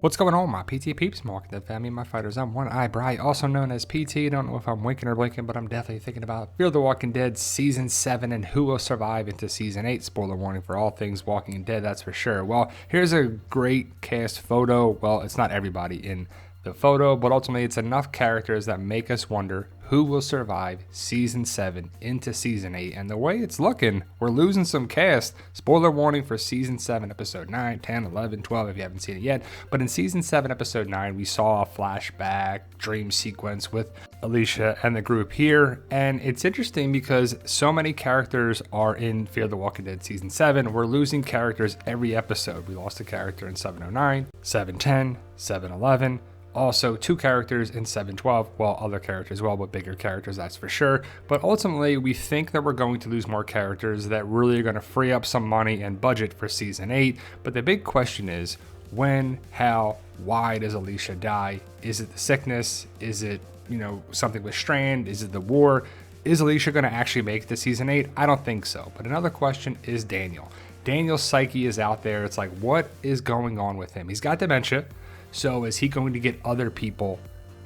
What's going on, my PT peeps? I'm Walking Dead family, my fighters. I'm One Eye Bright, also known as PT. Don't know if I'm winking or blinking, but I'm definitely thinking about Fear the Walking Dead Season 7 and who will survive into Season 8. Spoiler warning for all things Walking Dead, that's for sure. Well, here's a great cast photo. Well, it's not everybody in the photo, but ultimately it's enough characters that make us wonder who will survive Season 7 into Season 8. And the way it's looking, we're losing some cast. Spoiler warning for Season 7, Episode 9, 10, 11, 12, if you haven't seen it yet. But in Season 7, Episode 9, we saw a flashback dream sequence with Alicia and the group here. And it's interesting because so many characters are in Fear the Walking Dead Season 7. We're losing characters every episode. We lost a character in 709, 710, 711. Also, two characters in 712, well, other characters as well, but bigger characters, that's for sure. But ultimately, we think that we're going to lose more characters that really are going to free up some money and budget for Season 8. But the big question is, when, how, why does Alicia die? Is it the sickness? Is it, something with Strand? Is it the war? Is Alicia going to actually make it to Season 8? I don't think so. But another question is Daniel. Daniel's psyche is out there. It's like, what is going on with him? He's got dementia. So is he going to get other people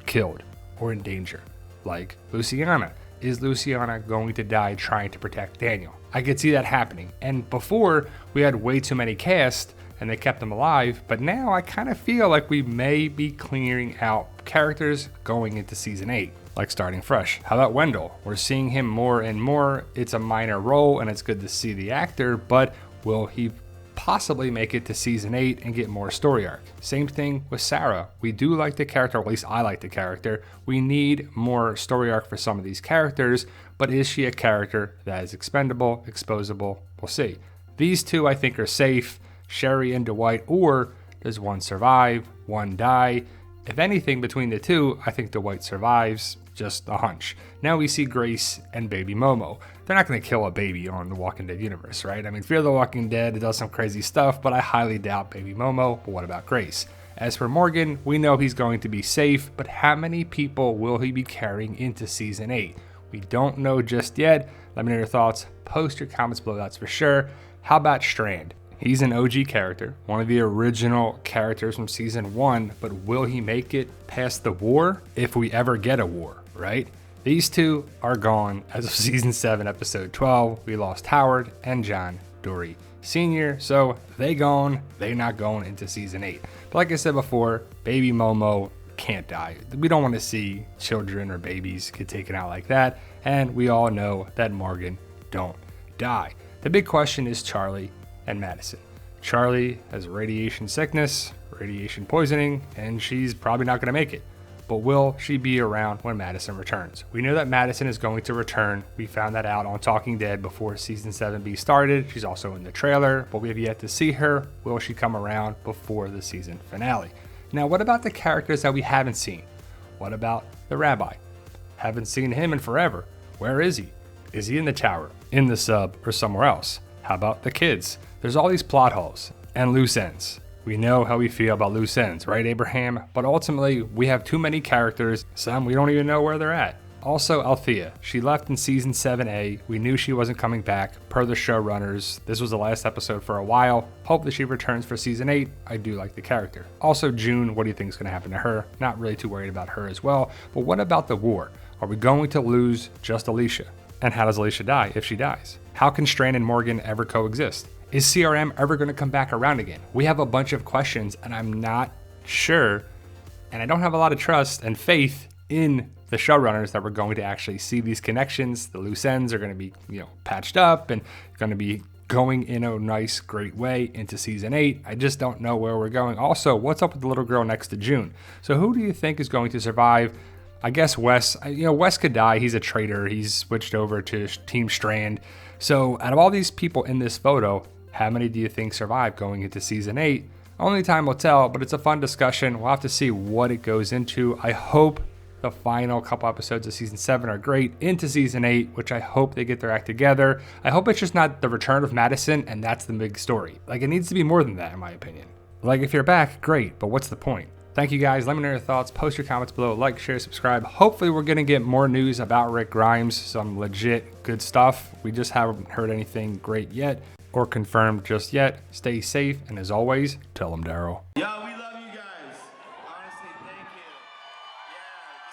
killed or in danger? Like Luciana. Is Luciana going to die trying to protect Daniel? I could see that happening. And before, we had way too many cast and they kept them alive. But now I kind of feel like we may be clearing out characters going into Season 8, like starting fresh. How about Wendell? We're seeing him more and more. It's a minor role and it's good to see the actor, but will he possibly make it to Season 8 and get more story arc? Same thing with Sarah. We do like the character, or at least I like the character. We need more story arc for some of these characters, but is she a character that is expendable, exposable? We'll see. These two I think are safe, Sherry and Dwight, or does one survive, one die? If anything between the two, I think Dwight survives. Just a hunch. Now we see Grace and baby Momo. They're not going to kill a baby on the Walking Dead universe, right? I mean, Fear the Walking Dead does some crazy stuff, but I highly doubt baby Momo. But what about Grace? As for Morgan, we know he's going to be safe, but how many people will he be carrying into Season 8? We don't know just yet. Let me know your thoughts. Post your comments below, that's for sure. How about Strand? He's an OG character, one of the original characters from Season 1, but will he make it past the war if we ever get a war? Right? These two are gone as of Season 7, Episode 12. We lost Howard and John Dory Sr., so they gone. They not going into Season 8. But like I said before, baby Momo can't die. We don't want to see children or babies get taken out like that, and we all know that Morgan don't die. The big question is Charlie and Madison. Charlie has radiation sickness, radiation poisoning, and she's probably not going to make it. But will she be around when Madison returns? We know that Madison is going to return. We found that out on Talking Dead before Season 7B started. She's also in the trailer, but we have yet to see her. Will she come around before the season finale? Now, what about the characters that we haven't seen? What about the rabbi? Haven't seen him in forever. Where is he? Is he in the tower, in the sub, or somewhere else? How about the kids? There's all these plot holes and loose ends. We know how we feel about loose ends, right, Abraham? But ultimately, we have too many characters, some we don't even know where they're at. Also, Althea. She left in Season 7A. We knew she wasn't coming back, per the showrunners. This was the last episode for a while. Hope that she returns for Season 8. I do like the character. Also, June, what do you think is going to happen to her? Not really too worried about her as well. But what about the war? Are we going to lose just Alicia? And how does Alicia die if she dies? How can Strand and Morgan ever coexist? Is CRM ever going to come back around again? We have a bunch of questions and I'm not sure, and I don't have a lot of trust and faith in the showrunners that we're going to actually see these connections. The loose ends are going to be, patched up and going to be going in a nice, great way into Season 8. I just don't know where we're going. Also, what's up with the little girl next to June? So who do you think is going to survive? I guess Wes, Wes could die. He's a traitor. He's switched over to Team Strand. So out of all these people in this photo, how many do you think survive going into Season 8? Only time will tell, but it's a fun discussion. We'll have to see what it goes into. I hope the final couple episodes of Season 7 are great into Season 8, which I hope they get their act together. I hope it's just not the return of Madison and that's the big story. Like, it needs to be more than that, in my opinion. Like, if you're back, great, but what's the point? Thank you guys. Let me know your thoughts. Post your comments below. Like, share, subscribe. Hopefully we're going to get more news about Rick Grimes. Some legit good stuff. We just haven't heard anything great yet or confirmed just yet. Stay safe. And as always, tell them Daryl.